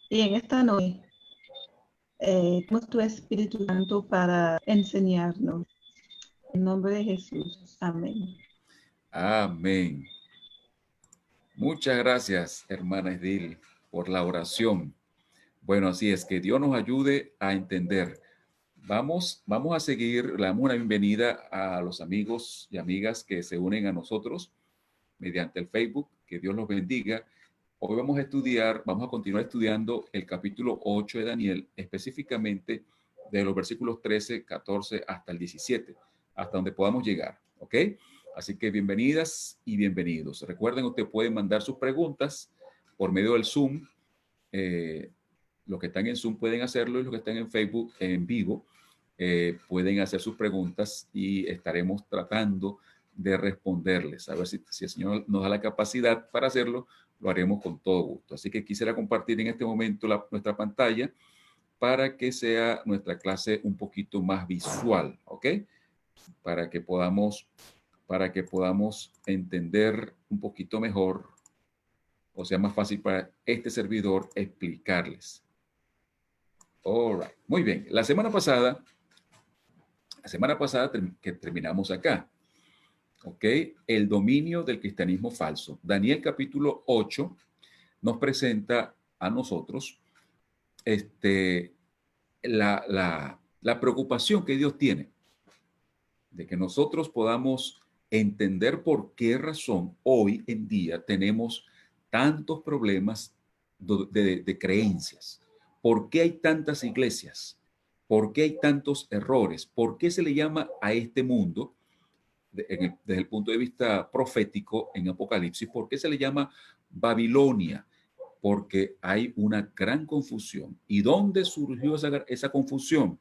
Y en esta noche, tenemos tu Espíritu Santo para enseñarnos. En nombre de Jesús. Amén. Amén. Muchas gracias, hermana Edil, por la oración. Bueno, así es, que Dios nos ayude a entender. Vamos a seguir, le damos una bienvenida a los amigos y amigas que se unen a nosotros mediante el Facebook. Que Dios los bendiga. Hoy vamos a continuar estudiando el capítulo 8 de Daniel, específicamente de los versículos 13, 14 hasta el 17, hasta donde podamos llegar, ¿ok? Así que bienvenidas y bienvenidos. Recuerden, usted puede mandar sus preguntas por medio del Zoom. Eh, los que están en Zoom pueden hacerlo y los que están en Facebook en vivo pueden hacer sus preguntas y estaremos tratando de responderles. A ver si el Señor nos da la capacidad para hacerlo, lo haremos con todo gusto. Así que quisiera compartir en este momento nuestra pantalla para que sea nuestra clase un poquito más visual, ¿ok? Para que podamos, para que podamos entender un poquito mejor, o sea, más fácil para este servidor explicarles. All right. Muy bien. La semana pasada que terminamos acá, ¿ok? El dominio del cristianismo falso. Daniel capítulo 8 nos presenta a nosotros la preocupación que Dios tiene de que nosotros podamos entender por qué razón hoy en día tenemos tantos problemas de creencias. ¿Por qué hay tantas iglesias? ¿Por qué hay tantos errores? ¿Por qué se le llama a este mundo, desde el punto de vista profético en Apocalipsis, por qué se le llama Babilonia? Porque hay una gran confusión. ¿Y dónde surgió esa confusión?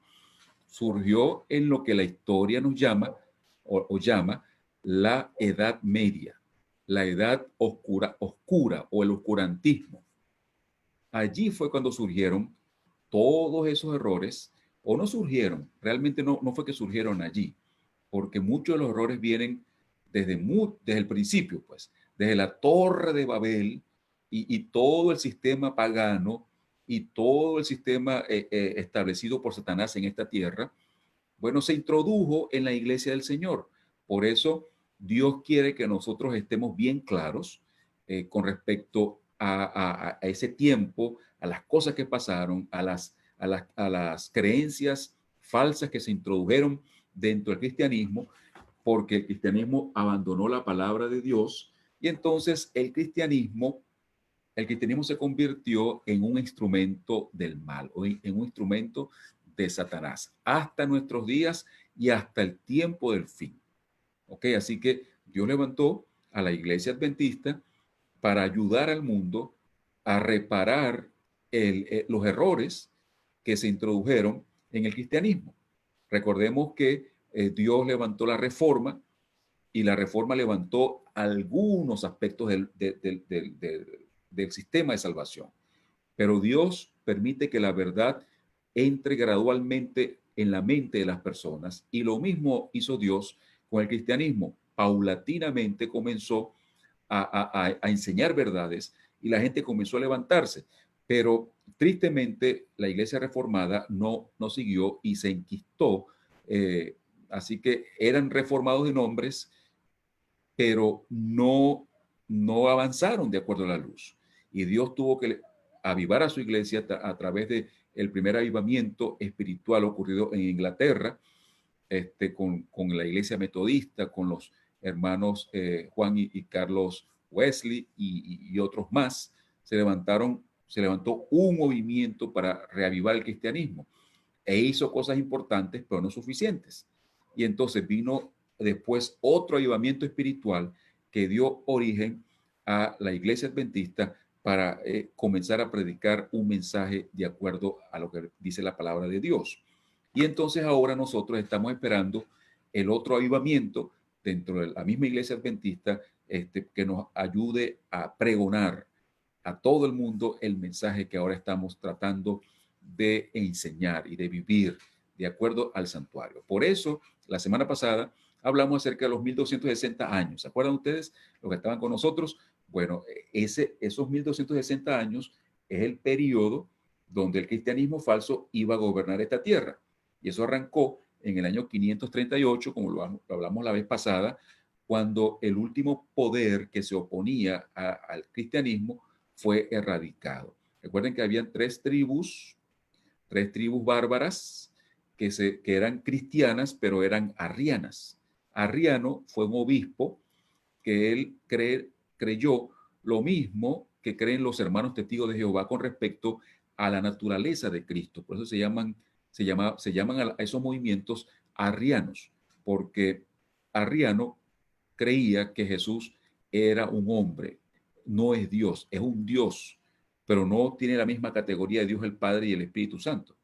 Surgió en lo que la historia nos llama o llama la Edad Media, la Edad Oscura o el oscurantismo. Allí fue cuando surgieron todos esos errores, o no surgieron, realmente no fue que surgieron allí, porque muchos de los errores vienen desde el principio, pues, desde la Torre de Babel y todo el sistema pagano y todo el sistema establecido por Satanás en esta tierra, bueno, se introdujo en la iglesia del Señor. Por eso Dios quiere que nosotros estemos bien claros con respecto a ese tiempo, a las cosas que pasaron, a las creencias falsas que se introdujeron dentro del cristianismo, porque el cristianismo abandonó la palabra de Dios y entonces el cristianismo se convirtió en un instrumento del mal, o en un instrumento de Satanás, hasta nuestros días y hasta el tiempo del fin. ¿Ok? Así que Dios levantó a la iglesia adventista para ayudar al mundo a reparar los errores que se introdujeron en el cristianismo. Recordemos que Dios levantó la reforma y la reforma levantó algunos aspectos del sistema de salvación. Pero Dios permite que la verdad entre gradualmente en la mente de las personas y lo mismo hizo Dios con el cristianismo. Paulatinamente comenzó a enseñar verdades y la gente comenzó a levantarse. Pero tristemente la iglesia reformada no siguió y se enquistó. Así que eran reformados de nombres, pero no avanzaron de acuerdo a la luz. Y Dios tuvo que avivar a su iglesia a través de el primer avivamiento espiritual ocurrido en Inglaterra, con la iglesia metodista, con los hermanos Juan y Carlos Wesley y otros más. Se levantó un movimiento para reavivar el cristianismo e hizo cosas importantes, pero no suficientes. Y entonces vino después otro avivamiento espiritual que dio origen a la iglesia adventista para comenzar a predicar un mensaje de acuerdo a lo que dice la palabra de Dios. Y entonces ahora nosotros estamos esperando el otro avivamiento dentro de la misma iglesia adventista que nos ayude a pregonar a todo el mundo el mensaje que ahora estamos tratando de enseñar y de vivir de acuerdo al santuario. Por eso, la semana pasada hablamos acerca de los 1260 años. ¿Se acuerdan ustedes los que estaban con nosotros? Bueno, esos 1260 años es el periodo donde el cristianismo falso iba a gobernar esta tierra. Y eso arrancó en el año 538, como lo hablamos la vez pasada, cuando el último poder que se oponía al cristianismo fue erradicado. Recuerden que habían tres tribus bárbaras que eran cristianas, pero eran arrianas. Arriano fue un obispo que él creyó lo mismo que creen los hermanos testigos de Jehová con respecto a la naturaleza de Cristo. Por eso se llaman a esos movimientos arrianos, porque arriano creía que Jesús era un hombre, no es Dios, es un Dios, pero no tiene la misma categoría de Dios el Padre y el Espíritu Santo.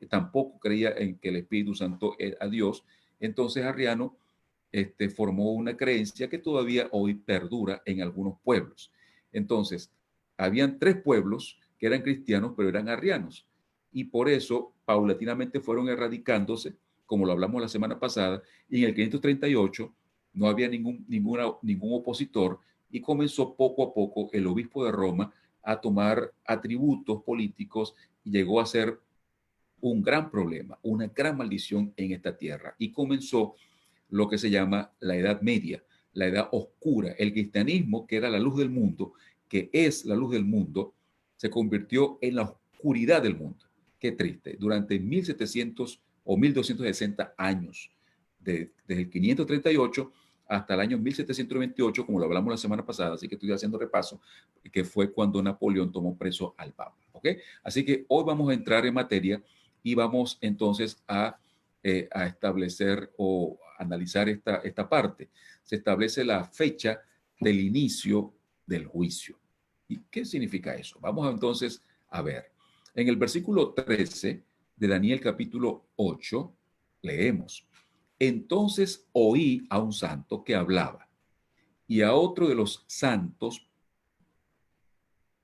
Tampoco creía en que el Espíritu Santo era Dios. Entonces arriano formó una creencia que todavía hoy perdura en algunos pueblos. Entonces, habían tres pueblos que eran cristianos, pero eran arrianos. Y por eso, paulatinamente fueron erradicándose, como lo hablamos la semana pasada, y en el 538 no había ningún opositor, y comenzó poco a poco el obispo de Roma a tomar atributos políticos y llegó a ser un gran problema, una gran maldición en esta tierra. Y comenzó lo que se llama la Edad Media, la Edad Oscura. El cristianismo, que era la luz del mundo, que es la luz del mundo, se convirtió en la oscuridad del mundo. Qué triste. Durante 1700 o 1260 años, desde el 538 hasta el año 1728, como lo hablamos la semana pasada, así que estoy haciendo repaso, que fue cuando Napoleón tomó preso al Papa. ¿Ok? Así que hoy vamos a entrar en materia y vamos entonces a establecer o analizar esta parte. Se establece la fecha del inicio del juicio. ¿Y qué significa eso? Vamos entonces a ver. En el versículo 13 de Daniel capítulo 8, leemos: entonces oí a un santo que hablaba y a otro de los santos,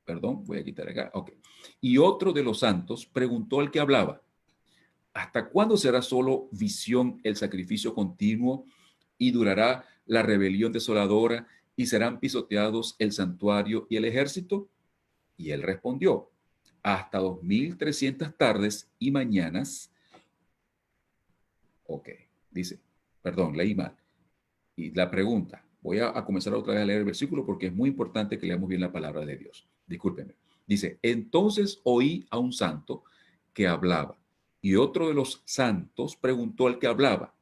perdón, voy a quitar acá, ok, y otro de los santos preguntó al que hablaba: ¿hasta cuándo será solo visión el sacrificio continuo y durará la rebelión desoladora y serán pisoteados el santuario y el ejército? Y él respondió: hasta 2300 tardes y mañanas. Ok, dice, perdón, leí mal. Y la pregunta, voy a comenzar otra vez a leer el versículo porque es muy importante que leamos bien la palabra de Dios. Discúlpenme. Dice, entonces oí a un santo que hablaba y otro de los santos preguntó al que hablaba: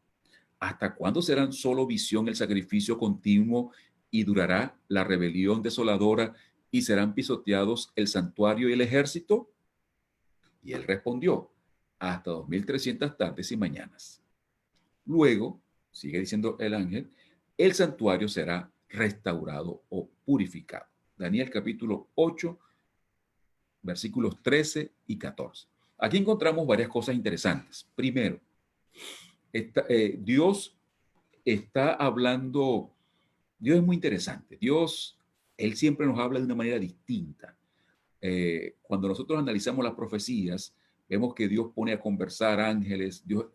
¿hasta cuándo serán solo visión el sacrificio continuo y durará la rebelión desoladora y serán pisoteados el santuario y el ejército? Y él respondió: hasta 2300 tardes y mañanas. Luego, sigue diciendo el ángel, el santuario será restaurado o purificado. Daniel capítulo 8, versículos 13 y 14. Aquí encontramos varias cosas interesantes. Primero, Dios está hablando, Dios es muy interesante. Dios, Él siempre nos habla de una manera distinta. Cuando nosotros analizamos las profecías, vemos que Dios pone a conversar ángeles, Dios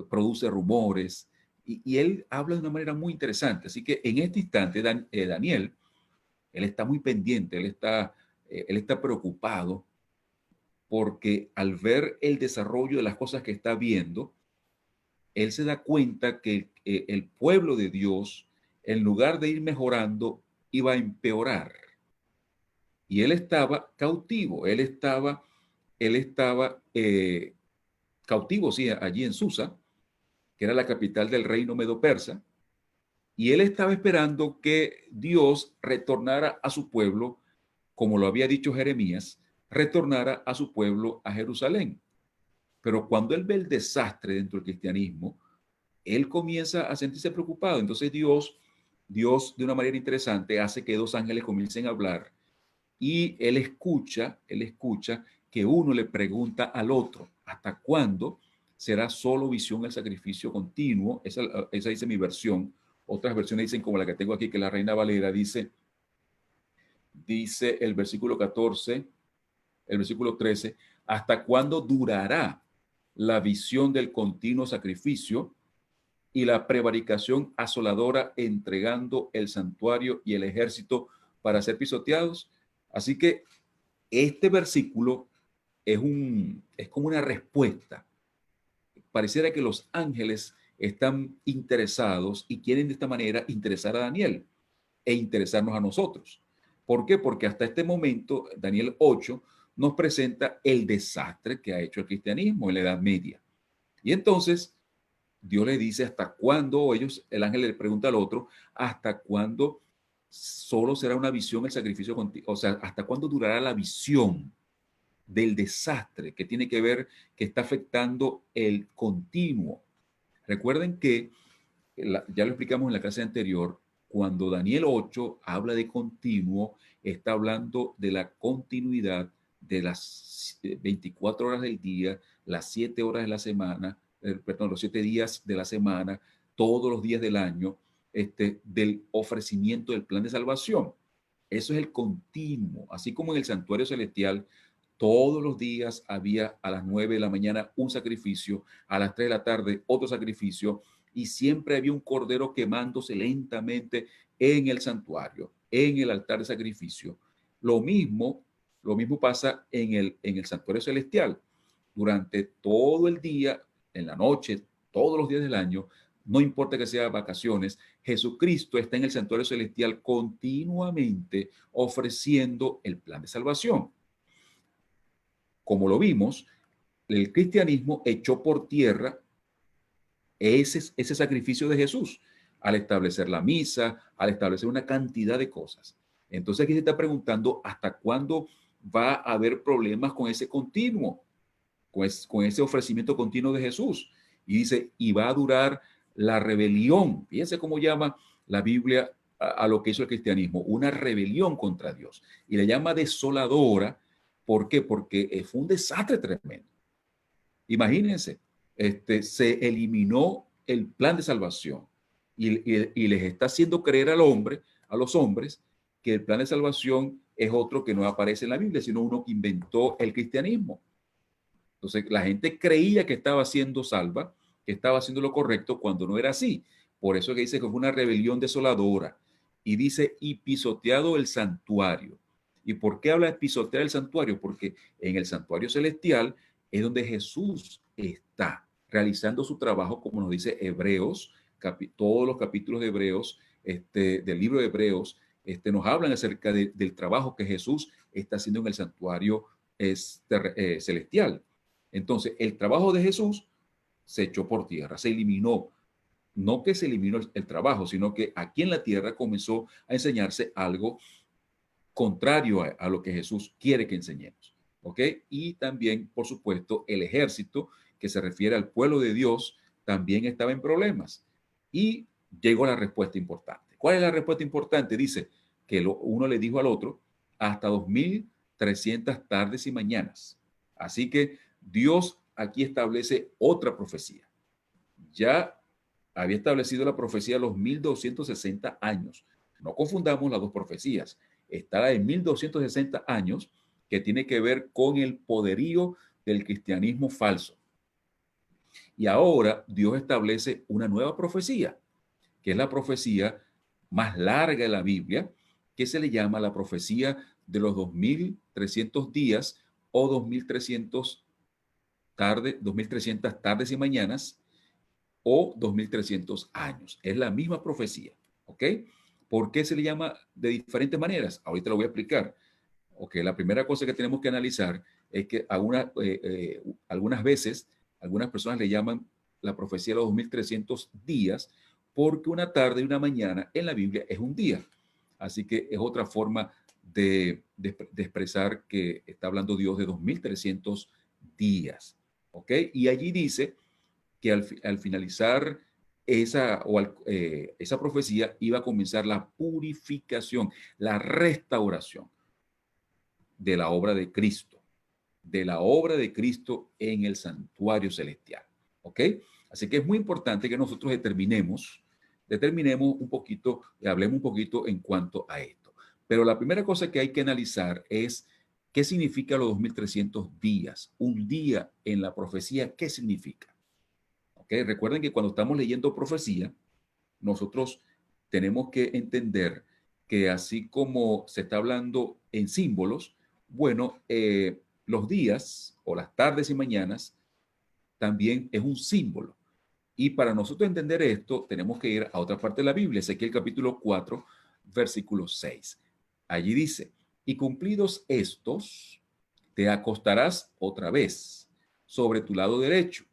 produce rumores, y Él habla de una manera muy interesante. Así que en este instante, Daniel, él está muy pendiente, él está preocupado porque al ver el desarrollo de las cosas que está viendo, él se da cuenta que el pueblo de Dios, en lugar de ir mejorando, iba a empeorar. Y él estaba cautivo, él estaba cautivo, sí, allí en Susa, que era la capital del reino medo-persa, y él estaba esperando que Dios retornara a su pueblo, como lo había dicho Jeremías, retornara a su pueblo a Jerusalén. Pero cuando él ve el desastre dentro del cristianismo, él comienza a sentirse preocupado. Entonces Dios de una manera interesante hace que dos ángeles comiencen a hablar y él escucha que uno le pregunta al otro: ¿hasta cuándo será solo visión el sacrificio continuo? Esa dice mi versión. Otras versiones dicen, como la que tengo aquí, que la Reina Valera dice el versículo 14, el versículo 13, ¿hasta cuándo durará la visión del continuo sacrificio y la prevaricación asoladora entregando el santuario y el ejército para ser pisoteados? Así que este versículo es como una respuesta. Pareciera que los ángeles están interesados y quieren de esta manera interesar a Daniel e interesarnos a nosotros. ¿Por qué? Porque hasta este momento, Daniel 8 nos presenta el desastre que ha hecho el cristianismo en la Edad Media. Y entonces Dios le dice hasta cuándo, el ángel le pregunta al otro, hasta cuándo solo será una visión el sacrificio contigo, o sea, hasta cuándo durará la visión del desastre que tiene que ver, que está afectando el continuo. Recuerden que, ya lo explicamos en la clase anterior, cuando Daniel 8 habla de continuo, está hablando de la continuidad de las 24 horas del día, las 7 horas de la semana, perdón, los 7 días de la semana, todos los días del año, del ofrecimiento del plan de salvación. Eso es el continuo, así como en el santuario celestial, todos los días había a las 9 de la mañana un sacrificio, a las 3 de la tarde otro sacrificio, y siempre había un cordero quemándose lentamente en el santuario, en el altar de sacrificio. Lo mismo, lo mismo pasa en el santuario celestial. Durante todo el día, en la noche, todos los días del año, no importa que sea vacaciones, Jesucristo está en el santuario celestial continuamente ofreciendo el plan de salvación. Como lo vimos, el cristianismo echó por tierra ese sacrificio de Jesús al establecer la misa, al establecer una cantidad de cosas. Entonces aquí se está preguntando hasta cuándo va a haber problemas con ese continuo, con ese ofrecimiento continuo de Jesús. Y dice, y va a durar la rebelión. Fíjense cómo llama la Biblia a lo que hizo el cristianismo, una rebelión contra Dios. Y le llama desoladora. ¿Por qué? Porque fue un desastre tremendo. Imagínense, se eliminó el plan de salvación y les está haciendo creer a los hombres, que el plan de salvación es otro que no aparece en la Biblia, sino uno que inventó el cristianismo. Entonces, la gente creía que estaba siendo salva, que estaba haciendo lo correcto cuando no era así. Por eso que dice que fue una rebelión desoladora. Y dice, y pisoteado el santuario. ¿Y por qué habla de pisotear el santuario? Porque en el santuario celestial es donde Jesús está realizando su trabajo, como nos dice Hebreos, todos los capítulos de Hebreos, del libro de Hebreos, nos hablan acerca del trabajo que Jesús está haciendo en el santuario celestial. Entonces, el trabajo de Jesús se echó por tierra, se eliminó. No que se eliminó el trabajo, sino que aquí en la tierra comenzó a enseñarse algo contrario a lo que Jesús quiere que enseñemos. ¿Ok? Y también, por supuesto, el ejército, que se refiere al pueblo de Dios, también estaba en problemas. Y llegó la respuesta importante. ¿Cuál es la respuesta importante? Dice que uno le dijo al otro, hasta 2300 tardes y mañanas. Así que Dios aquí establece otra profecía. Ya había establecido la profecía a los 1260 años. No confundamos las dos profecías. Está la de 1260 años, que tiene que ver con el poderío del cristianismo falso. Y ahora Dios establece una nueva profecía, que es la profecía más larga de la Biblia, que se le llama la profecía de los 2300 días o 2300 tardes y mañanas, o 2300 años. Es la misma profecía, ¿ok? ¿Por qué se le llama de diferentes maneras? Ahorita lo voy a explicar. Ok, la primera cosa que tenemos que analizar es que algunas veces, algunas personas le llaman la profecía de los 2300 días, porque una tarde y una mañana en la Biblia es un día. Así que es otra forma de expresar que está hablando Dios de 2300 días. ¿Ok? Y allí dice que al finalizar esa profecía iba a comenzar la purificación, la restauración de la obra de Cristo, en el santuario celestial. ¿Ok? Así que es muy importante que nosotros determinemos un poquito, hablemos un poquito en cuanto a esto. Pero la primera cosa que hay que analizar es qué significa los 2300 días. Un día en la profecía, ¿qué significa? ¿Okay? Recuerden que cuando estamos leyendo profecía, nosotros tenemos que entender que así como se está hablando en símbolos, Bueno, los días o las tardes y mañanas también es un símbolo. Y para nosotros entender esto, tenemos que ir a otra parte de la Biblia, Ezequiel capítulo 4, versículo 6. Allí dice, y cumplidos estos, te acostarás otra vez sobre tu lado derecho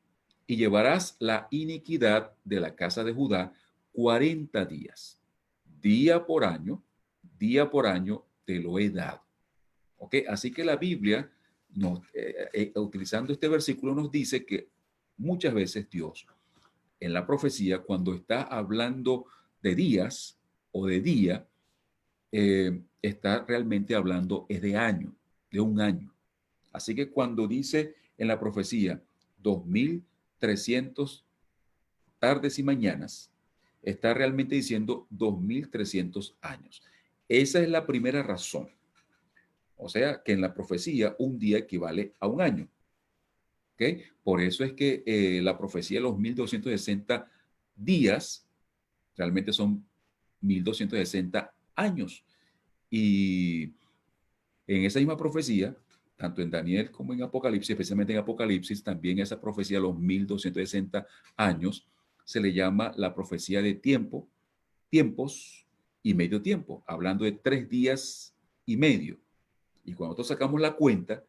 y llevarás la iniquidad de la casa de Judá 40 días. Día por año te lo he dado. ¿Ok? Así que la Biblia, utilizando este versículo, nos dice que muchas veces Dios, en la profecía, cuando está hablando de días o de día, está realmente hablando es de año, de un año. Así que cuando dice en la profecía 2300 tardes y mañanas, está realmente diciendo 2300 años. Esa es la primera razón. O sea, que en la profecía un día equivale a un año. ¿Ok? Por eso es que la profecía de los 1260 días realmente son 1260 años. Y en esa misma profecía, tanto en Daniel como en Apocalipsis, especialmente en Apocalipsis, también esa profecía, los 1260 años, se le llama la profecía de tiempo, tiempos y medio tiempo, hablando de 3 días y medio. Y cuando nosotros sacamos la cuenta,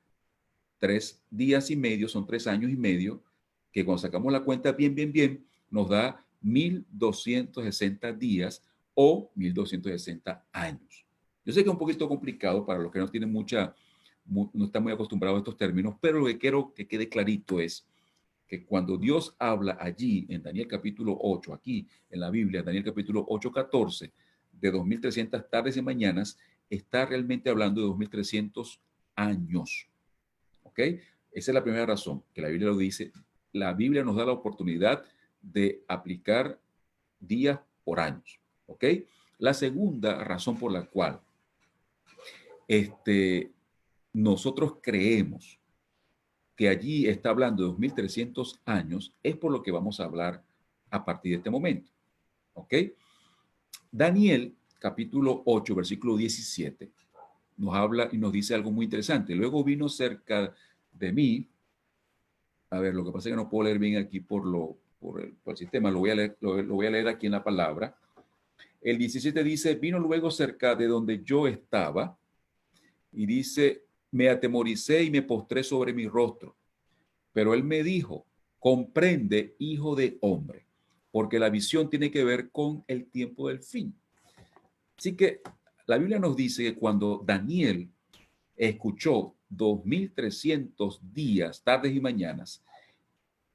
3 días y medio son 3 años y medio, que cuando sacamos la cuenta bien, nos da 1260 días o 1260 años. Yo sé que es un poquito complicado para los que no tienen no están muy acostumbrados a estos términos, pero lo que quiero que quede clarito es que cuando Dios habla allí en Daniel capítulo 8, aquí en la Biblia, Daniel capítulo 8, 14, de 2300 tardes y mañanas, está realmente hablando de 2300 años. ¿Ok? Esa es la primera razón, que la Biblia lo dice. La Biblia nos da la oportunidad de aplicar días por años. ¿Ok? La segunda razón por la cual nosotros creemos que allí está hablando de 2300 años es por lo que vamos a hablar a partir de este momento. ¿Ok? Daniel, capítulo 8, versículo 17, nos habla y nos dice algo muy interesante. Luego vino cerca de mí. A ver, lo que pasa es que no puedo leer bien aquí por el sistema, lo voy a leer aquí en la palabra. El 17 dice, vino luego cerca de donde yo estaba y dice, me atemoricé y me postré sobre mi rostro. Pero él me dijo, comprende, hijo de hombre, porque la visión tiene que ver con el tiempo del fin. Así que la Biblia nos dice que cuando Daniel escuchó 2300 días, tardes y mañanas,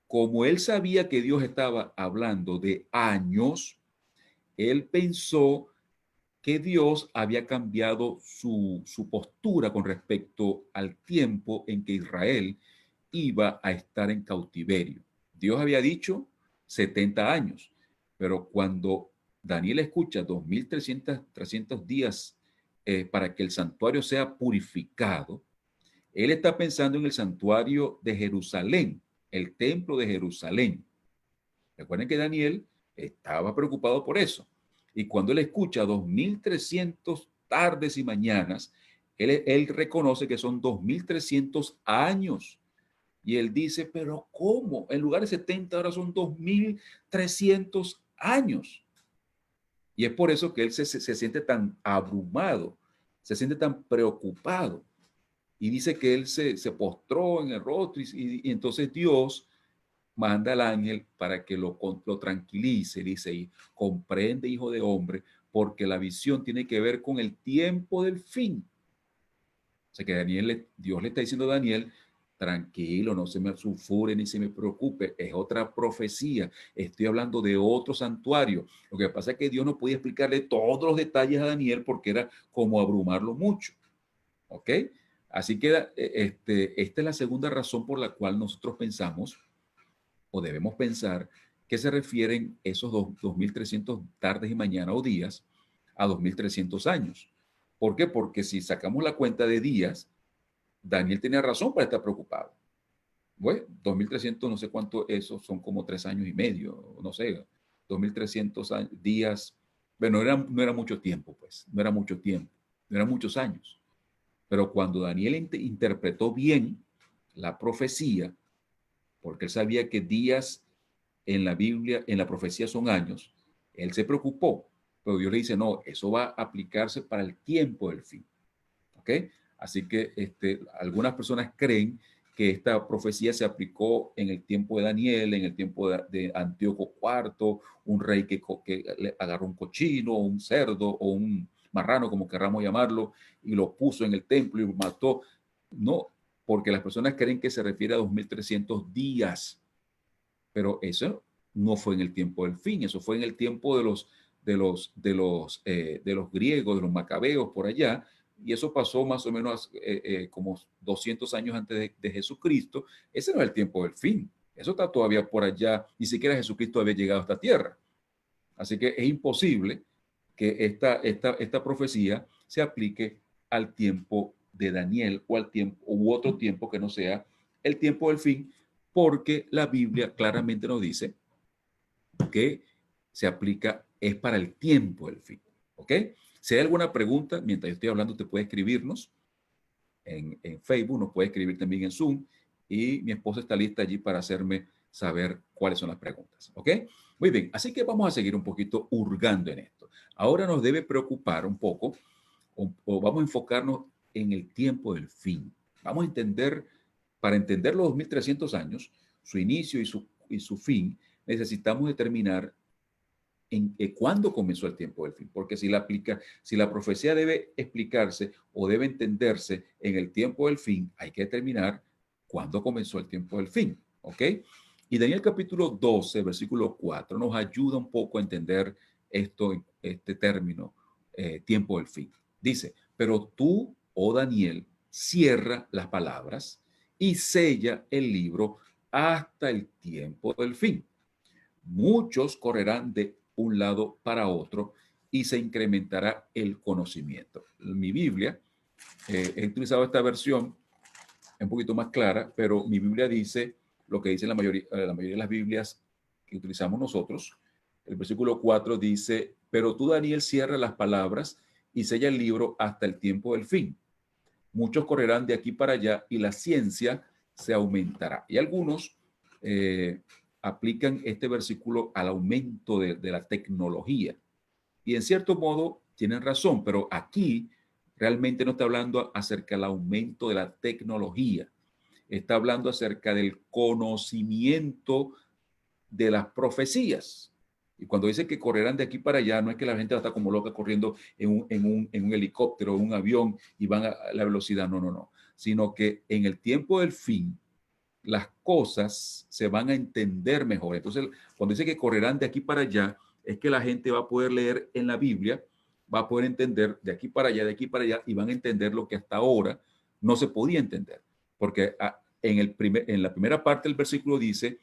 como él sabía que Dios estaba hablando de años, él pensó que Dios había cambiado su postura con respecto al tiempo en que Israel iba a estar en cautiverio. Dios había dicho 70 años, pero cuando Daniel escucha 2300 días para que el santuario sea purificado, él está pensando en el santuario de Jerusalén, el templo de Jerusalén. Recuerden que Daniel estaba preocupado por eso. Y cuando él escucha 2300 tardes y mañanas, él reconoce que son 2300 años. Y él dice, pero ¿cómo? En lugar de 70 ahora son 2300 años. Y es por eso que él se siente tan abrumado, se siente tan preocupado. Y dice que él se postró en el rostro y entonces Dios manda al ángel para que lo tranquilice. Dice, y comprende, hijo de hombre, porque la visión tiene que ver con el tiempo del fin. O sea que Dios le está diciendo a Daniel, tranquilo, no se me sulfure ni se me preocupe, es otra profecía, estoy hablando de otro santuario. Lo que pasa es que Dios no podía explicarle todos los detalles a Daniel porque era como abrumarlo mucho. ¿Ok? Así que esta es la segunda razón por la cual nosotros pensamos o debemos pensar que se refieren esos 2300 tardes y mañana o días a 2300 años. ¿Por qué? Porque si sacamos la cuenta de días, Daniel tenía razón para estar preocupado. Bueno, 2300, no sé cuánto, eso son como 3 años y medio, no sé, 2300 días. Bueno, no era mucho tiempo, pues, no era mucho tiempo, no eran muchos años. Pero cuando Daniel interpretó bien la profecía, porque él sabía que días en la Biblia, en la profecía son años, él se preocupó, pero Dios le dice, no, eso va a aplicarse para el tiempo del fin. ¿Ok? Así que algunas personas creen que esta profecía se aplicó en el tiempo de Daniel, en el tiempo de Antíoco IV, un rey que le agarró un cochino, un cerdo o un marrano, como querramos llamarlo, y lo puso en el templo y lo mató. No, porque las personas creen que se refiere a 2300 días, pero eso no fue en el tiempo del fin, eso fue en el tiempo de los griegos, de los macabeos por allá, y eso pasó más o menos como 200 años antes de Jesucristo. Ese no es el tiempo del fin, eso está todavía por allá, ni siquiera Jesucristo había llegado a esta tierra. Así que es imposible que esta profecía se aplique al tiempo de Daniel o al tiempo u otro tiempo que no sea el tiempo del fin, porque la Biblia claramente nos dice que se aplica, es para el tiempo del fin. ¿Ok? Si hay alguna pregunta, mientras yo estoy hablando, usted puede escribirnos en Facebook, nos puede escribir también en Zoom, y mi esposa está lista allí para hacerme saber cuáles son las preguntas. ¿Ok? Muy bien, así que vamos a seguir un poquito hurgando en esto. Ahora nos debe preocupar un poco, o vamos a enfocarnos en el tiempo del fin. Vamos a entender, para entender los 2300 años, su inicio y su fin, necesitamos determinar en cuándo comenzó el tiempo del fin, porque si la profecía debe explicarse o debe entenderse en el tiempo del fin, hay que determinar cuándo comenzó el tiempo del fin, ¿ok? Y Daniel capítulo 12, versículo 4, nos ayuda un poco a entender este término, tiempo del fin. Dice, pero tú, oh Daniel, cierra las palabras y sella el libro hasta el tiempo del fin. Muchos correrán de un lado para otro y se incrementará el conocimiento. Mi Biblia, he utilizado esta versión un poquito más clara, pero mi Biblia dice lo que dice la mayoría de las Biblias que utilizamos nosotros. El versículo 4 dice, pero tú, Daniel, cierra las palabras y sella el libro hasta el tiempo del fin. Muchos correrán de aquí para allá y la ciencia se aumentará. Y algunos aplican este versículo al aumento de la tecnología. Y en cierto modo tienen razón, pero aquí realmente no está hablando acerca del aumento de la tecnología. Está hablando acerca del conocimiento de las profecías. Y cuando dice que correrán de aquí para allá, no es que la gente va a estar como loca corriendo en un helicóptero o un avión y van a la velocidad, no, no, no. Sino que en el tiempo del fin, las cosas se van a entender mejor. Entonces, cuando dice que correrán de aquí para allá, es que la gente va a poder leer en la Biblia, va a poder entender de aquí para allá, de aquí para allá, y van a entender lo que hasta ahora no se podía entender. Porque en la primera parte del versículo dice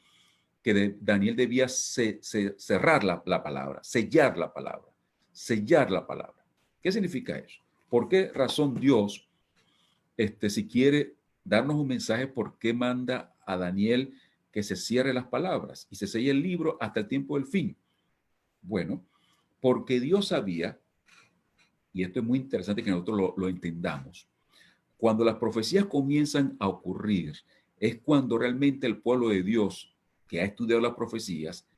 que Daniel debía cerrar la palabra, sellar la palabra, sellar la palabra. ¿Qué significa eso? ¿Por qué razón Dios, si quiere darnos un mensaje, por qué manda a Daniel que se cierre las palabras y se selle el libro hasta el tiempo del fin? Bueno, porque Dios sabía, y esto es muy interesante que nosotros lo entendamos, cuando las profecías comienzan a ocurrir, es cuando realmente el pueblo de Dios que ha estudiado las profecías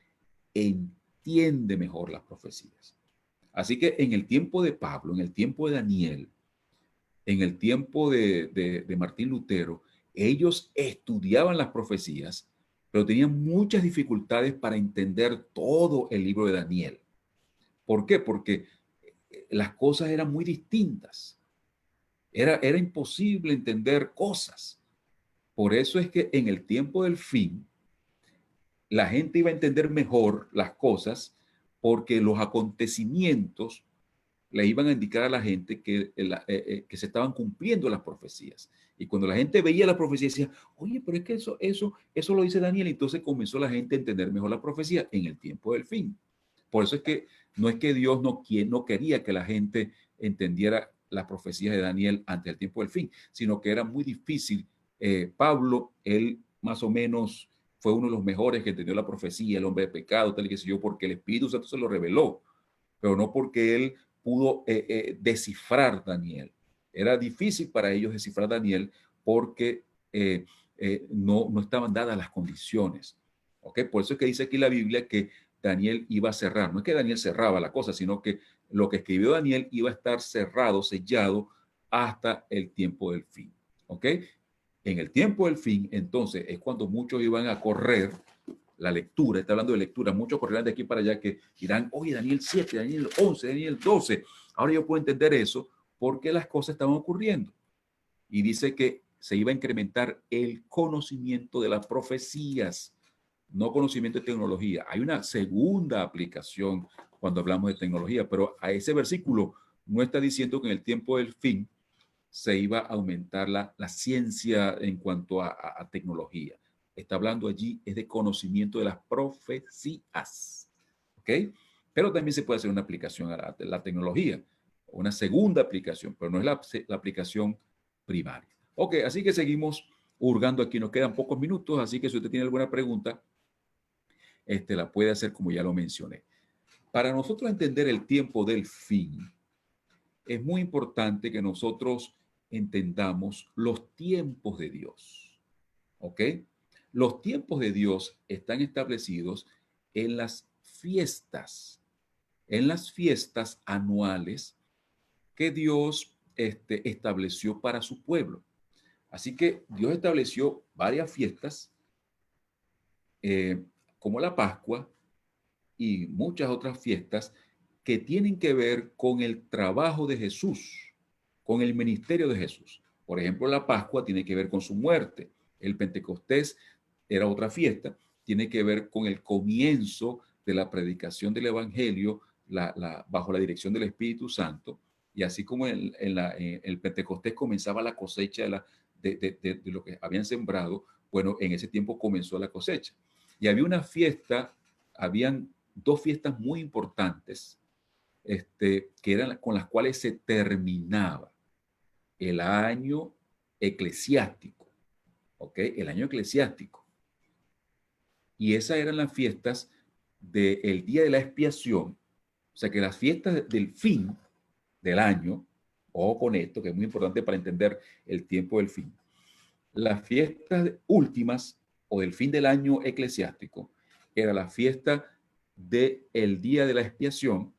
entiende mejor las profecías. Así que en el tiempo de Pablo, en el tiempo de Daniel, en el tiempo de Martín Lutero, ellos estudiaban las profecías, pero tenían muchas dificultades para entender todo el libro de Daniel. ¿Por qué? Porque las cosas eran muy distintas. Era imposible entender cosas. Por eso es que en el tiempo del fin, la gente iba a entender mejor las cosas porque los acontecimientos le iban a indicar a la gente que se estaban cumpliendo las profecías. Y cuando la gente veía la profecía, decía, oye, pero es que eso lo dice Daniel. Entonces comenzó la gente a entender mejor la profecía en el tiempo del fin. Por eso es que no es que Dios no quería que la gente entendiera las profecías de Daniel antes del tiempo del fin, sino que era muy difícil. Pablo, él más o menos fue uno de los mejores que entendió la profecía, el hombre de pecado, tal y que sé yo, porque el Espíritu Santo se lo reveló, pero no porque él pudo descifrar Daniel. Era difícil para ellos descifrar a Daniel porque no estaban dadas las condiciones. ¿Ok? Por eso es que dice aquí la Biblia que Daniel iba a cerrar. No es que Daniel cerraba la cosa, sino que lo que escribió Daniel iba a estar cerrado, sellado, hasta el tiempo del fin. ¿Ok? En el tiempo del fin, entonces, es cuando muchos iban a correr la lectura, está hablando de lectura, muchos correrán de aquí para allá que dirán, oye, Daniel 7, Daniel 11, Daniel 12. Ahora yo puedo entender eso porque las cosas estaban ocurriendo. Y dice que se iba a incrementar el conocimiento de las profecías, no conocimiento de tecnología. Hay una segunda aplicación cuando hablamos de tecnología, pero a ese versículo no está diciendo que en el tiempo del fin se iba a aumentar la ciencia en cuanto a tecnología. Está hablando allí es de conocimiento de las profecías. ¿Ok? Pero también se puede hacer una aplicación a la tecnología, una segunda aplicación, pero no es la aplicación primaria. Ok, así que seguimos hurgando aquí. Nos quedan pocos minutos, así que si usted tiene alguna pregunta, la puede hacer como ya lo mencioné. Para nosotros entender el tiempo del fin, es muy importante que nosotros entendamos los tiempos de Dios. ¿Ok? Los tiempos de Dios están establecidos en las fiestas anuales que Dios estableció para su pueblo. Así que Dios estableció varias fiestas, eh, como la Pascua y muchas otras fiestas que tienen que ver con el trabajo de Jesús, con el ministerio de Jesús. Por ejemplo, la Pascua tiene que ver con su muerte. El Pentecostés era otra fiesta, tiene que ver con el comienzo de la predicación del Evangelio bajo la dirección del Espíritu Santo. Y así como en el Pentecostés comenzaba la cosecha de lo que habían sembrado, bueno, en ese tiempo comenzó la cosecha. Y había una fiesta, habían dos fiestas muy importantes, que eran con las cuales se terminaba el año eclesiástico, ¿ok? El año eclesiástico. Y esas eran las fiestas del día de la expiación, o sea que las fiestas del fin del año, ojo con esto, que es muy importante para entender el tiempo del fin. Las fiestas últimas o del fin del año eclesiástico era la fiesta del día de la expiación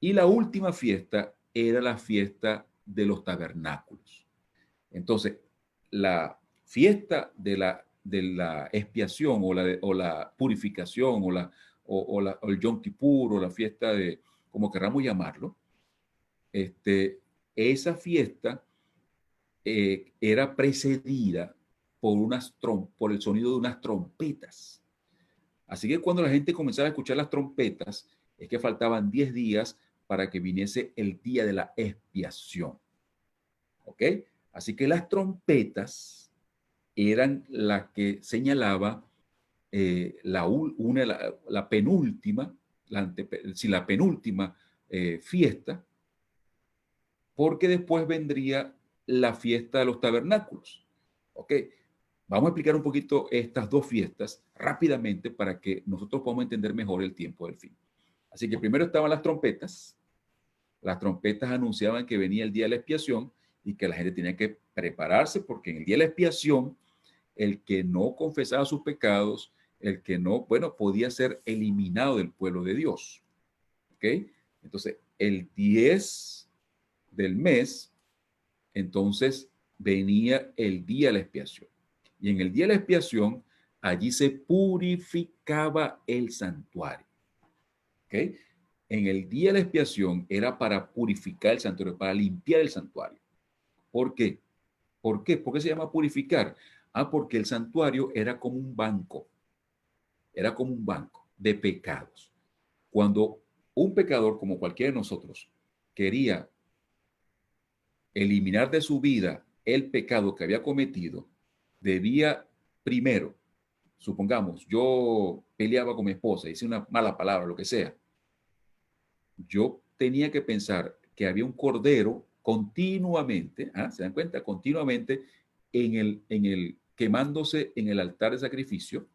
y la última fiesta era la fiesta de los tabernáculos. Entonces, la fiesta de la expiación o la purificación o el Yom Kippur o la fiesta de, como queramos llamarlo, esa fiesta era precedida por el sonido de unas trompetas. Así que cuando la gente comenzaba a escuchar las trompetas, es que faltaban 10 días para que viniese el día de la expiación. ¿Ok? Así que las trompetas eran las que señalaba la penúltima, la penúltima fiesta, porque después vendría la fiesta de los tabernáculos. ¿Ok? Vamos a explicar un poquito estas dos fiestas rápidamente para que nosotros podamos entender mejor el tiempo del fin. Así que primero estaban las trompetas. Las trompetas anunciaban que venía el día de la expiación y que la gente tenía que prepararse porque en el día de la expiación, el que no confesaba sus pecados, el que no, bueno, podía ser eliminado del pueblo de Dios. ¿Ok? Entonces, el 10 del mes, entonces venía el día de la expiación. Y en el día de la expiación, allí se purificaba el santuario. ¿Ok? En el día de la expiación era para purificar el santuario, para limpiar el santuario. ¿Por qué? ¿Por qué? ¿Por qué se llama purificar? Porque el santuario era como un banco de pecados. Cuando un pecador, como cualquiera de nosotros, quería eliminar de su vida el pecado que había cometido, debía primero, supongamos, yo peleaba con mi esposa, hice una mala palabra, lo que sea, yo tenía que pensar que había un cordero continuamente, ¿se dan cuenta? Continuamente quemándose en el altar de sacrificio.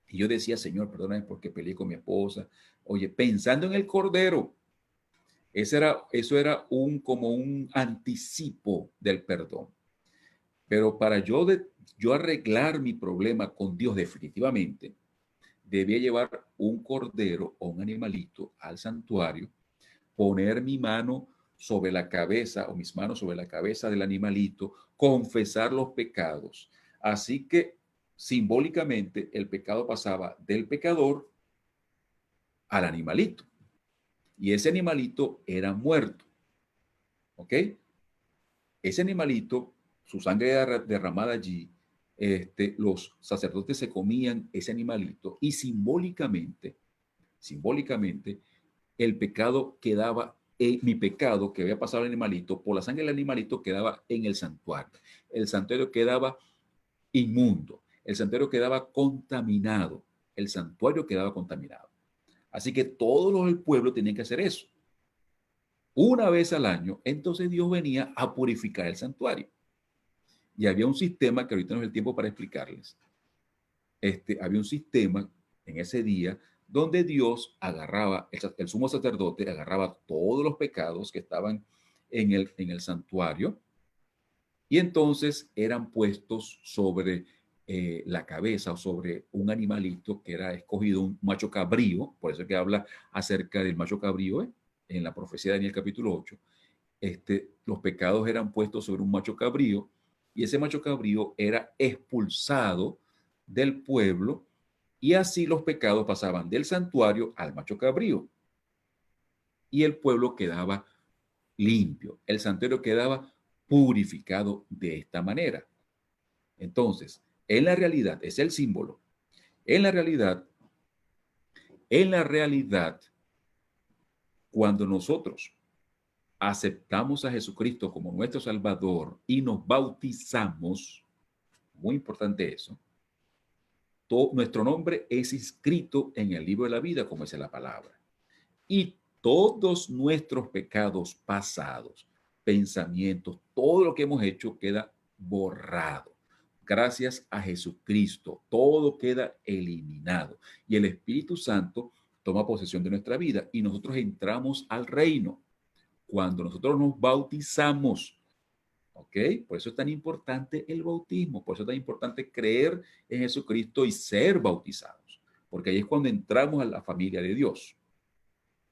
Y yo decía, Señor, perdóname porque peleé con mi esposa. Oye, pensando en el cordero, Eso era como un anticipo del perdón. Pero para yo arreglar mi problema con Dios definitivamente, debía llevar un cordero o un animalito al santuario, poner mi mano sobre la cabeza o mis manos sobre la cabeza del animalito, confesar los pecados. Así que simbólicamente el pecado pasaba del pecador al animalito. Y ese animalito era muerto. ¿Ok? Ese animalito, su sangre era derramada allí, los sacerdotes se comían ese animalito y simbólicamente, el pecado quedaba, mi pecado que había pasado al animalito, por la sangre del animalito quedaba en el santuario. El santuario quedaba inmundo, el santuario quedaba contaminado, el santuario quedaba contaminado. Así que todos los del pueblo tenían que hacer eso. Una vez al año, entonces Dios venía a purificar el santuario. Y había un sistema que ahorita no es el tiempo para explicarles. Había un sistema en ese día donde Dios agarraba, el sumo sacerdote agarraba todos los pecados que estaban en el santuario y entonces eran puestos sobre la cabeza o sobre un animalito que era escogido, un macho cabrío, por eso es que habla acerca del macho cabrío en la profecía de Daniel capítulo 8. Los pecados eran puestos sobre un macho cabrío y ese macho cabrío era expulsado del pueblo y así los pecados pasaban del santuario al macho cabrío y el pueblo quedaba limpio, el santuario quedaba purificado de esta manera. Entonces, en la realidad, es el símbolo, en la realidad, cuando nosotros aceptamos a Jesucristo como nuestro Salvador y nos bautizamos, muy importante eso, nuestro nombre es inscrito en el libro de la vida, como dice la palabra. Y todos nuestros pecados pasados, pensamientos, todo lo que hemos hecho queda borrado. Gracias a Jesucristo, todo queda eliminado. Y el Espíritu Santo toma posesión de nuestra vida y nosotros entramos al reino. Cuando nosotros nos bautizamos, ¿ok? Por eso es tan importante el bautismo, por eso es tan importante creer en Jesucristo y ser bautizados, porque ahí es cuando entramos a la familia de Dios.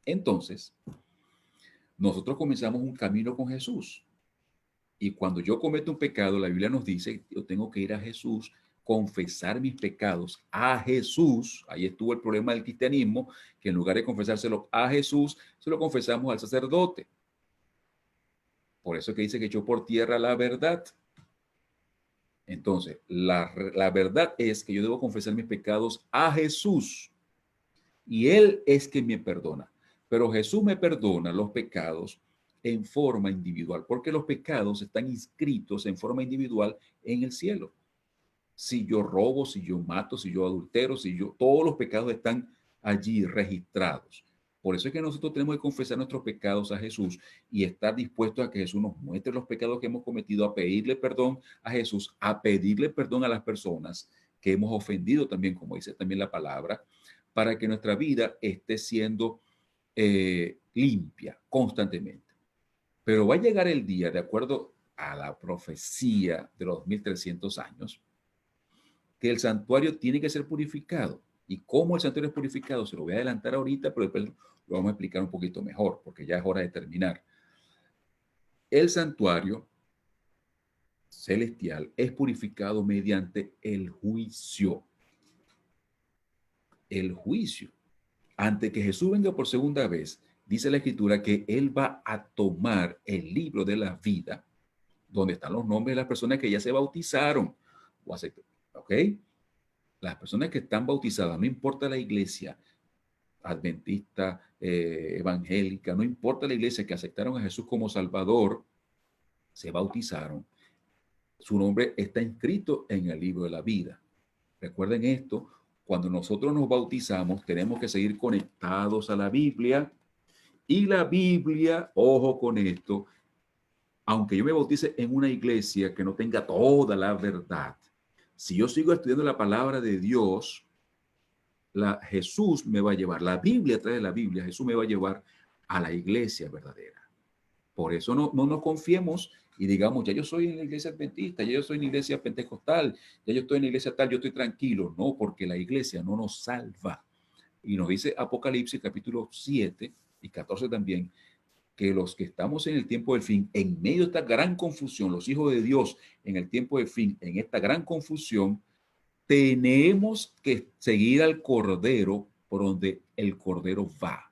Entonces, nosotros comenzamos un camino con Jesús. Y cuando yo cometo un pecado, la Biblia nos dice que yo tengo que ir a Jesús, confesar mis pecados a Jesús. Ahí estuvo el problema del cristianismo, que en lugar de confesárselo a Jesús, se lo confesamos al sacerdote. Por eso que dice que echó por tierra la verdad. Entonces, la verdad es que yo debo confesar mis pecados a Jesús. Y Él es quien me perdona. Pero Jesús me perdona los pecados en forma individual, porque los pecados están inscritos en forma individual en el cielo. Si yo robo, si yo mato, si yo adultero, todos los pecados están allí registrados. Por eso es que nosotros tenemos que confesar nuestros pecados a Jesús y estar dispuestos a que Jesús nos muestre los pecados que hemos cometido, a pedirle perdón a Jesús, a pedirle perdón a las personas que hemos ofendido también, como dice también la palabra, para que nuestra vida esté siendo limpia constantemente. Pero va a llegar el día, de acuerdo a la profecía de los 2300 años, que el santuario tiene que ser purificado. ¿Y cómo el santuario es purificado? Se lo voy a adelantar ahorita, pero después lo vamos a explicar un poquito mejor, porque ya es hora de terminar. El santuario celestial es purificado mediante el juicio. El juicio. Antes que Jesús venga por segunda vez, dice la Escritura que Él va a tomar el libro de la vida, donde están los nombres de las personas que ya se bautizaron. ¿Ok? Las personas que están bautizadas, no importa la iglesia adventista, evangélica, no importa la iglesia que aceptaron a Jesús como Salvador, se bautizaron. Su nombre está inscrito en el libro de la vida. Recuerden esto, cuando nosotros nos bautizamos, tenemos que seguir conectados a la Biblia. Y la Biblia, ojo con esto, aunque yo me bautice en una iglesia que no tenga toda la verdad, si yo sigo estudiando la palabra de Dios, Jesús me va a llevar, la Biblia trae la Biblia, Jesús me va a llevar a la iglesia verdadera. Por eso no nos confiemos y digamos, ya yo soy en la iglesia adventista, ya yo soy en la iglesia pentecostal, ya yo estoy en la iglesia tal, yo estoy tranquilo. No, porque la iglesia no nos salva. Y nos dice Apocalipsis capítulo 7 y 14 también, que los que estamos en el tiempo del fin, en medio de esta gran confusión, los hijos de Dios en el tiempo del fin, en esta gran confusión, tenemos que seguir al Cordero por donde el Cordero va.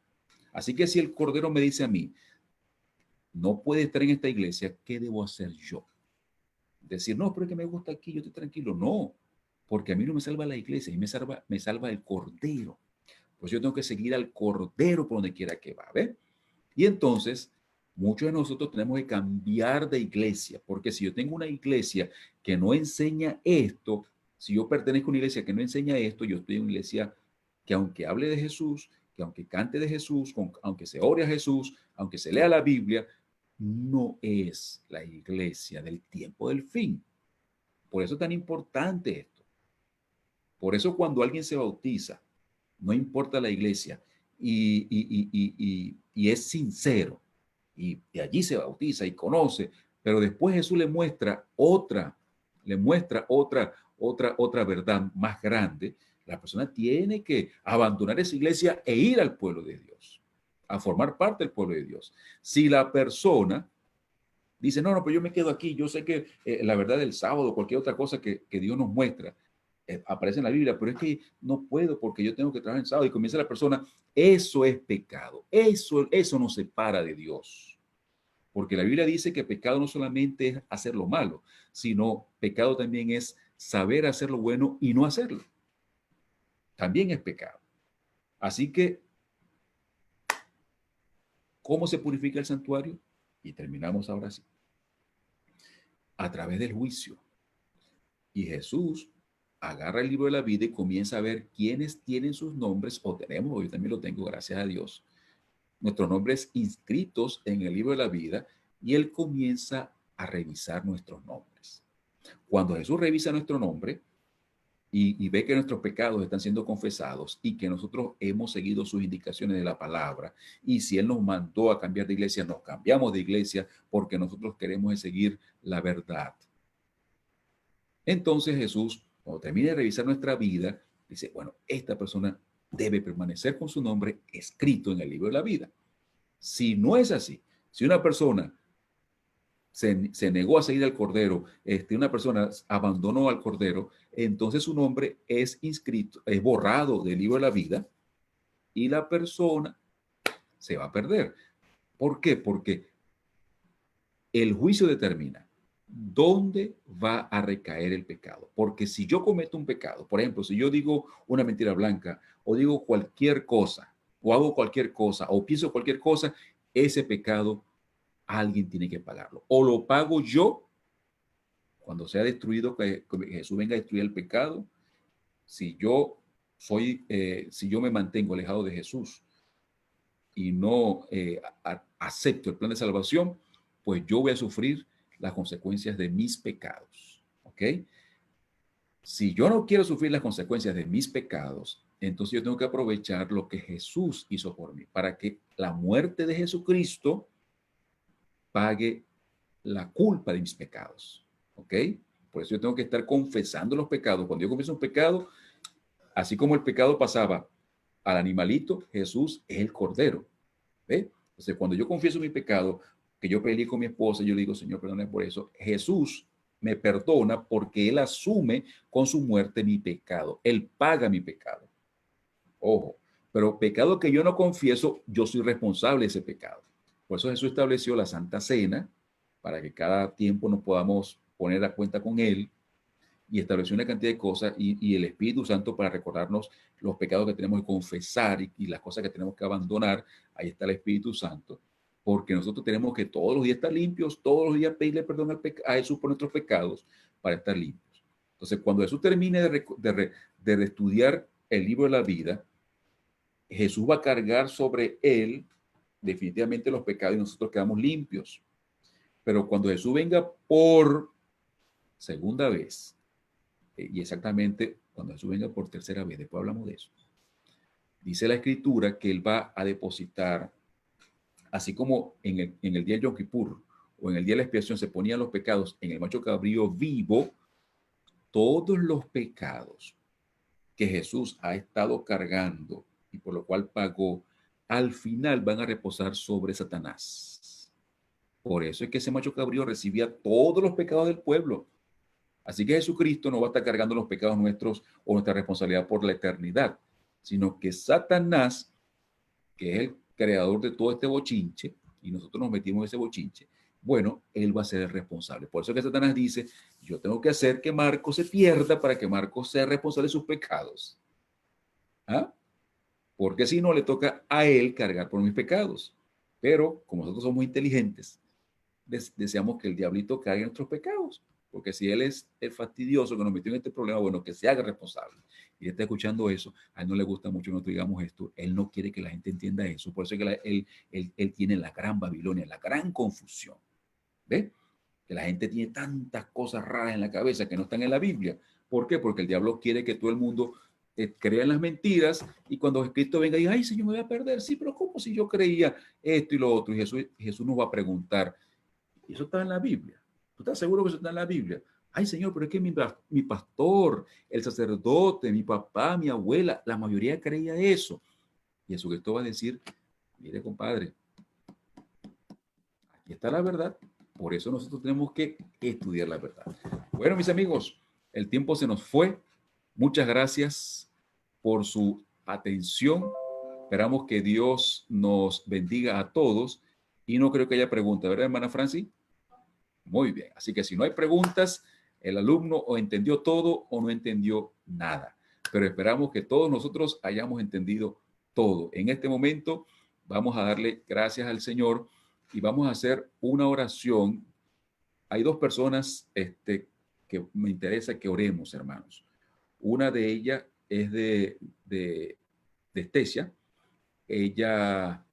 Así que si el Cordero me dice a mí, no puede estar en esta iglesia, ¿qué debo hacer yo? Decir, no, pero es que me gusta aquí, yo estoy tranquilo. No, porque a mí no me salva la iglesia, y me salva el Cordero. Pues yo tengo que seguir al Cordero por donde quiera que va, ¿ve? Y entonces, muchos de nosotros tenemos que cambiar de iglesia, porque si yo tengo una iglesia que no enseña esto, si yo pertenezco a una iglesia que no enseña esto, yo estoy en una iglesia que aunque hable de Jesús, que aunque cante de Jesús, aunque se ore a Jesús, aunque se lea la Biblia, no es la iglesia del tiempo del fin. Por eso es tan importante esto. Por eso cuando alguien se bautiza, no importa la iglesia, y es sincero, y allí se bautiza y conoce, pero después Jesús le muestra otra verdad más grande. La persona tiene que abandonar esa iglesia e ir al pueblo de Dios, a formar parte del pueblo de Dios. Si la persona dice, no, pero yo me quedo aquí, yo sé que la verdad del sábado, cualquier otra cosa que Dios nos muestra, aparece en la Biblia, pero es que no puedo porque yo tengo que trabajar en sábado, y comienza la persona, eso es pecado, eso nos separa de Dios. Porque la Biblia dice que pecado no solamente es hacer lo malo, sino pecado también es saber hacer lo bueno y no hacerlo. También es pecado. Así que, ¿cómo se purifica el santuario? Y terminamos ahora sí. A través del juicio. Y Jesús agarra el libro de la vida y comienza a ver quiénes tienen sus nombres, o tenemos, yo también lo tengo, gracias a Dios, nuestros nombres inscritos en el libro de la vida, y Él comienza a revisar nuestros nombres. Cuando Jesús revisa nuestro nombre y ve que nuestros pecados están siendo confesados y que nosotros hemos seguido sus indicaciones de la palabra, y si Él nos mandó a cambiar de iglesia, nos cambiamos de iglesia porque nosotros queremos seguir la verdad. Entonces Jesús, cuando termine de revisar nuestra vida, dice, bueno, esta persona debe permanecer con su nombre escrito en el libro de la vida. Si no es así, si una persona se negó a seguir al Cordero, una persona abandonó al Cordero, entonces su nombre es inscrito, es borrado del libro de la vida, y la persona se va a perder. ¿Por qué? Porque el juicio determina dónde va a recaer el pecado. Porque si yo cometo un pecado, por ejemplo, si yo digo una mentira blanca, o digo cualquier cosa, o hago cualquier cosa, o pienso cualquier cosa, ese pecado alguien tiene que pagarlo. O lo pago yo cuando sea destruido, que Jesús venga a destruir el pecado. Si yo si yo me mantengo alejado de Jesús y no acepto el plan de salvación, pues yo voy a sufrir las consecuencias de mis pecados. ¿Ok? Si yo no quiero sufrir las consecuencias de mis pecados, entonces yo tengo que aprovechar lo que Jesús hizo por mí, para que la muerte de Jesucristo pague la culpa de mis pecados. ¿Ok? Por eso yo tengo que estar confesando los pecados. Cuando yo confieso un pecado, así como el pecado pasaba al animalito, Jesús es el Cordero. ¿Ve? Entonces, cuando yo confieso mi pecado, que yo peleé con mi esposa, yo le digo, Señor, perdóname por eso. Jesús me perdona porque Él asume con su muerte mi pecado. Él paga mi pecado. Ojo, pero pecado que yo no confieso, yo soy responsable de ese pecado. Por eso Jesús estableció la Santa Cena, para que cada tiempo nos podamos poner a cuenta con Él, y estableció una cantidad de cosas, y el Espíritu Santo para recordarnos los pecados que tenemos que confesar, y las cosas que tenemos que abandonar. Ahí está el Espíritu Santo, porque nosotros tenemos que todos los días estar limpios, todos los días pedirle perdón a Jesús por nuestros pecados para estar limpios. Entonces, cuando Jesús termine de estudiar el libro de la vida, Jesús va a cargar sobre él definitivamente los pecados y nosotros quedamos limpios. Pero cuando Jesús venga por segunda vez, y exactamente cuando Jesús venga por tercera vez, después hablamos de eso, dice la Escritura que Él va a depositar Así como en el día de Yom Kippur o en el día de la expiación se ponían los pecados en el macho cabrío vivo, todos los pecados que Jesús ha estado cargando y por lo cual pagó, al final van a reposar sobre Satanás. Por eso es que ese macho cabrío recibía todos los pecados del pueblo. Así que Jesucristo no va a estar cargando los pecados nuestros o nuestra responsabilidad por la eternidad, sino que Satanás, que es el creador de todo este bochinche, y nosotros nos metimos en ese bochinche, bueno, él va a ser el responsable. Por eso que Satanás dice, yo tengo que hacer que Marcos se pierda para que Marcos sea responsable de sus pecados. ¿Ah? Porque si no, le toca a él cargar por mis pecados. Pero como nosotros somos inteligentes, deseamos que el diablito cargue nuestros pecados. Porque si él es el fastidioso que nos metió en este problema, bueno, que se haga responsable. Y él está escuchando eso, a él no le gusta mucho que nosotros digamos esto, él no quiere que la gente entienda eso, por eso es que él tiene la gran Babilonia, la gran confusión. ¿Ves? Que la gente tiene tantas cosas raras en la cabeza que no están en la Biblia. ¿Por qué? Porque el diablo quiere que todo el mundo crea en las mentiras y cuando Cristo venga y diga, ay, Señor, me voy a perder. Sí, pero ¿cómo si yo creía esto y lo otro? Y Jesús nos va a preguntar, ¿y eso está en la Biblia? ¿Tú estás seguro que eso está en la Biblia? Ay, Señor, pero es que mi pastor, el sacerdote, mi papá, mi abuela, la mayoría creía eso. Y Jesucristo va a decir, mire, compadre, aquí está la verdad. Por eso nosotros tenemos que estudiar la verdad. Bueno, mis amigos, el tiempo se nos fue. Muchas gracias por su atención. Esperamos que Dios nos bendiga a todos. Y no creo que haya preguntas, ¿verdad, hermana Franci? Muy bien. Así que si no hay preguntas, el alumno o entendió todo o no entendió nada. Pero esperamos que todos nosotros hayamos entendido todo. En este momento vamos a darle gracias al Señor y vamos a hacer una oración. Hay dos personas que me interesa que oremos, hermanos. Una de ellas es de Estesia. Ella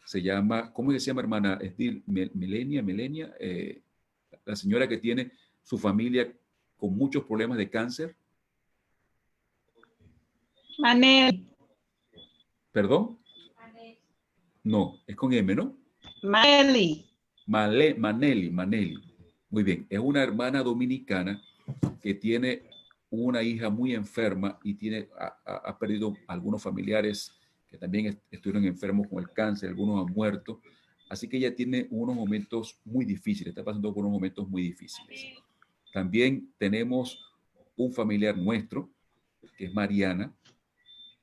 se llama, ¿cómo se llama, hermana? Es Melenia, la señora que tiene su familia con muchos problemas de cáncer. Maneli. ¿Perdón? No, es con M, ¿no? Maneli. Maneli. Muy bien, es una hermana dominicana que tiene una hija muy enferma y ha perdido algunos familiares que también estuvieron enfermos con el cáncer, algunos han muerto. Así que ella tiene unos momentos muy difíciles, está pasando por unos momentos muy difíciles. También tenemos un familiar nuestro, que es Mariana.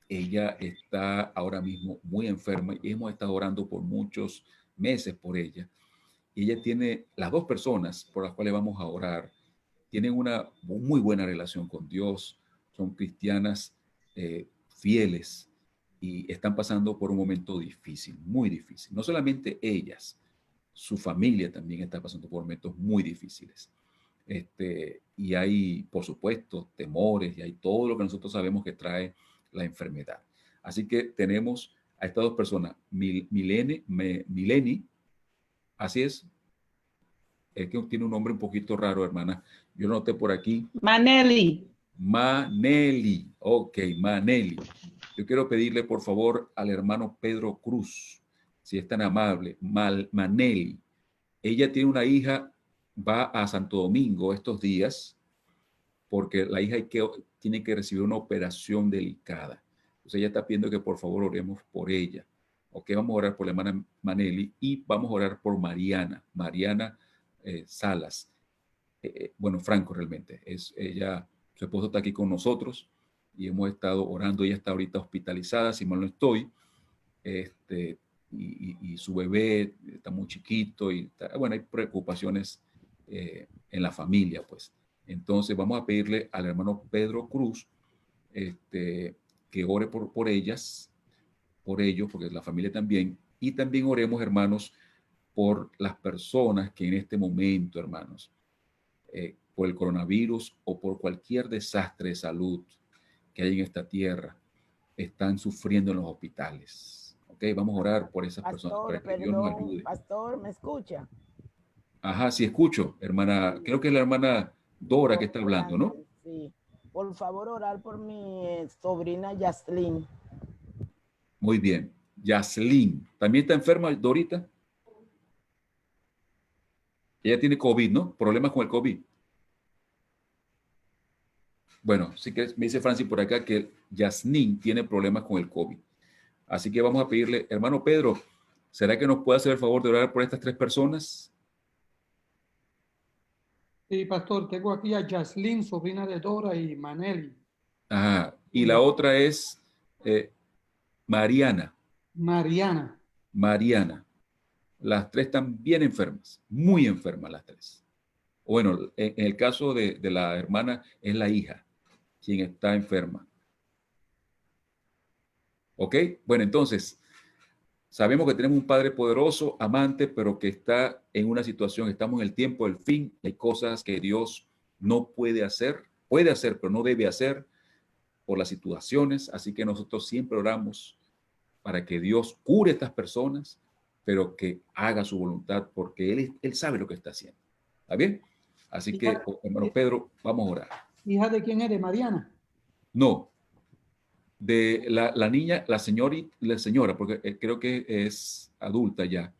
Ella está ahora mismo muy enferma y hemos estado orando por muchos meses por ella. Y ella tiene, las dos personas por las cuales vamos a orar, tienen una muy buena relación con Dios, son cristianas fieles y están pasando por un momento difícil, muy difícil. No solamente ellas, su familia también está pasando por momentos muy difíciles. Y hay, por supuesto, temores y hay todo lo que nosotros sabemos que trae la enfermedad. Así que tenemos a estas dos personas, Mileni, así es que tiene un nombre un poquito raro, hermana. Yo noté por aquí. Maneli. Maneli. Ok, Maneli. Yo quiero pedirle, por favor, al hermano Pedro Cruz, si es tan amable, Maneli. Ella tiene una hija, va a Santo Domingo estos días, porque la hija tiene que recibir una operación delicada. Entonces ella está pidiendo que por favor oremos por ella. Ok, vamos a orar por la hermana Maneli y vamos a orar por Mariana Salas. Bueno, Franco realmente. Ella, su esposo está aquí con nosotros y hemos estado orando. Ella está ahorita hospitalizada, si mal no estoy. Y su bebé está muy chiquito y bueno, hay preocupaciones en la familia, pues. Entonces vamos a pedirle al hermano Pedro Cruz que ore por ellas, por ellos, porque la familia también. Y también oremos, hermanos, por las personas que en este momento, hermanos, por el coronavirus o por cualquier desastre de salud que hay en esta tierra, están sufriendo en los hospitales. Ok, vamos a orar por esas personas para que Dios nos ayude. Pastor, ¿me escucha? Ajá, sí escucho, hermana. Creo que es la hermana Dora que está hablando, ¿no? Sí. Por favor, orar por mi sobrina Yaslin. Muy bien. Yaslin. ¿También está enferma, Dorita? Ella tiene COVID, ¿no? Problemas con el COVID. Bueno, sí que me dice Francis por acá que Yasmín tiene problemas con el COVID. Así que vamos a pedirle, hermano Pedro, ¿será que nos puede hacer el favor de orar por estas 3 personas? Sí, pastor, tengo aquí a Yaslin, sobrina de Dora, y Maneli. Ajá. Y la otra es Mariana. Mariana. Mariana. Las 3 están bien enfermas, muy enfermas las 3. Bueno, en el caso de la hermana es la hija quien está enferma. ¿Ok? Bueno, entonces, sabemos que tenemos un Padre poderoso, amante, pero que está en una situación, estamos en el tiempo del fin, hay cosas que Dios no puede hacer, pero no debe hacer por las situaciones, así que nosotros siempre oramos para que Dios cure a estas personas, pero que haga su voluntad, porque Él sabe lo que está haciendo. ¿Está bien? Así que, hermano Pedro, vamos a orar. ¿Hija de quién eres, Mariana? No, de la niña, la señora, porque creo que es adulta ya,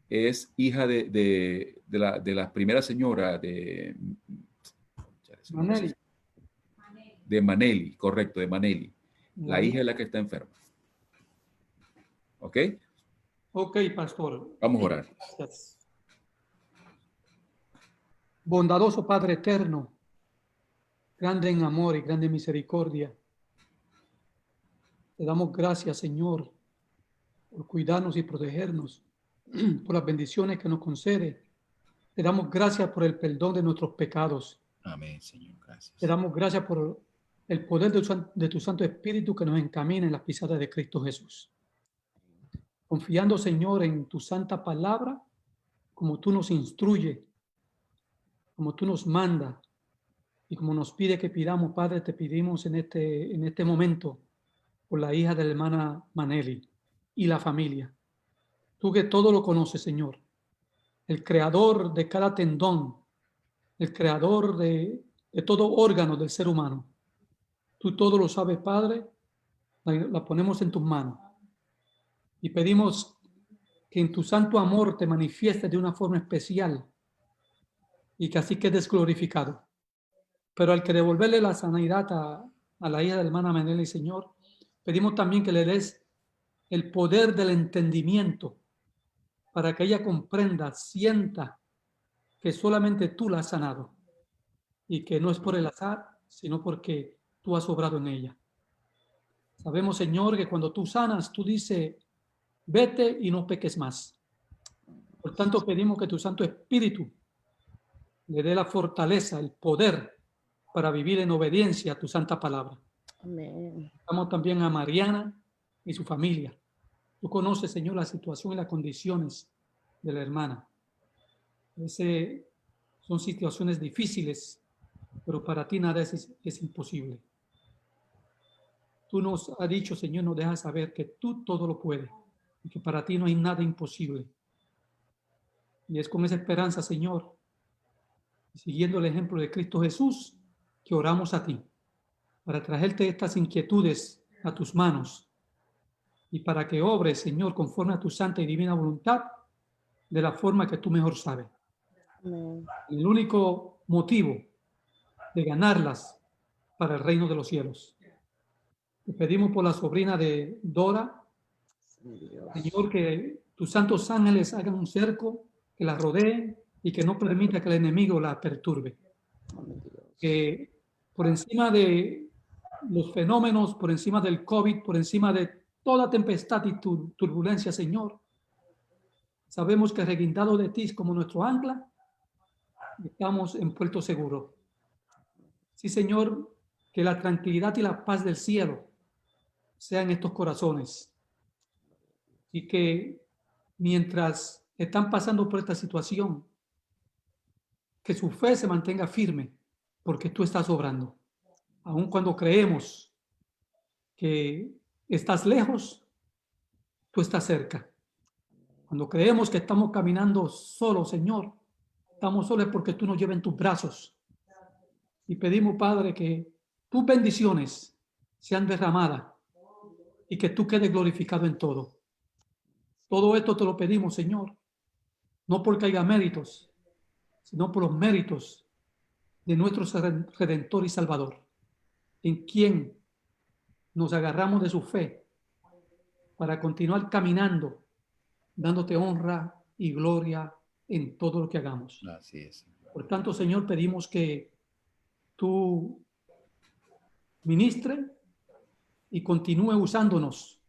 es hija de la primera señora Maneli. de Maneli, correcto, de Maneli. La Maneli. hija es la que está enferma. ¿Ok? Ok, pastor. Vamos a orar. Gracias. Bondadoso Padre eterno, grande en amor y grande en misericordia, te damos gracias, Señor, por cuidarnos y protegernos, por las bendiciones que nos concede. Te damos gracias por el perdón de nuestros pecados. Amén, Señor. Gracias. Te damos gracias por el poder de tu Santo Espíritu que nos encamina en las pisadas de Cristo Jesús. Confiando, Señor, en tu santa palabra, como tú nos instruyes, como tú nos mandas y como nos pide que pidamos, Padre, te pedimos en este momento por la hija de la hermana Maneli y la familia. Tú que todo lo conoces, Señor, el creador de cada tendón, el creador de todo órgano del ser humano. Tú todo lo sabes, Padre, la ponemos en tus manos y pedimos que en tu santo amor te manifiestes de una forma especial y que así quedes glorificado. Pero al que devolverle la sanidad a la hija de la hermana Maneli, Señor, pedimos también que le des el poder del entendimiento para que ella comprenda, sienta que solamente tú la has sanado y que no es por el azar, sino porque tú has obrado en ella. Sabemos, Señor, que cuando tú sanas, tú dices, vete y no peques más. Por tanto, pedimos que tu Santo Espíritu le dé la fortaleza, el poder para vivir en obediencia a tu santa palabra. Amén. Estamos también a Mariana y su familia. Tú conoces, Señor, la situación y las condiciones de la hermana. Son situaciones difíciles, pero para ti nada es imposible. Tú nos has dicho, Señor, nos dejas saber que tú todo lo puedes y que para ti no hay nada imposible. Y es con esa esperanza, Señor, siguiendo el ejemplo de Cristo Jesús, que oramos a ti para traerte estas inquietudes a tus manos y para que obres, Señor, conforme a tu santa y divina voluntad, de la forma que tú mejor sabes. Amén. El único motivo de ganarlas para el reino de los cielos. Te pedimos por la sobrina de Dora, Señor, que tus santos ángeles hagan un cerco, que la rodeen y que no permita que el enemigo la perturbe. Que por encima de los fenómenos, por encima del COVID, por encima de toda tempestad y turbulencia, Señor, sabemos que reguindado de ti es como nuestro ancla, estamos en puerto seguro. Sí, Señor, que la tranquilidad y la paz del cielo sean estos corazones y que mientras están pasando por esta situación, que su fe se mantenga firme porque tú estás obrando. Aun cuando creemos que estás lejos, tú estás cerca. Cuando creemos que estamos caminando solos, Señor, estamos solos porque tú nos llevas en tus brazos. Y pedimos, Padre, que tus bendiciones sean derramadas y que tú quedes glorificado en todo. Todo esto te lo pedimos, Señor, no porque haya méritos, sino por los méritos de nuestro Redentor y Salvador, en quien nos agarramos de su fe para continuar caminando, dándote honra y gloria en todo lo que hagamos. Así es. Por tanto, Señor, pedimos que tú ministre y continúe usándonos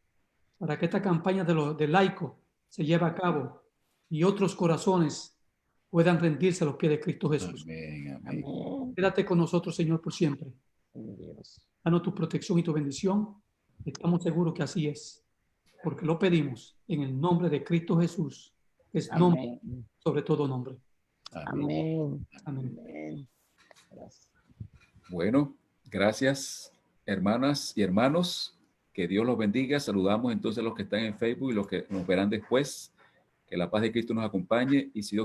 para que esta campaña de laico se lleve a cabo y otros corazones puedan rendirse a los pies de Cristo Jesús. Amén, amén. Amén. Quédate con nosotros, Señor, por siempre. Dios. Danos tu protección y tu bendición. Estamos seguros que así es, porque lo pedimos en el nombre de Cristo Jesús, que es nombre Amén. sobre todo nombre. Amén. Amén. Amén. Amén. Gracias. Bueno, gracias, hermanas y hermanos. Que Dios los bendiga. Saludamos entonces a los que están en Facebook y los que nos verán después. Que la paz de Cristo nos acompañe y si Dios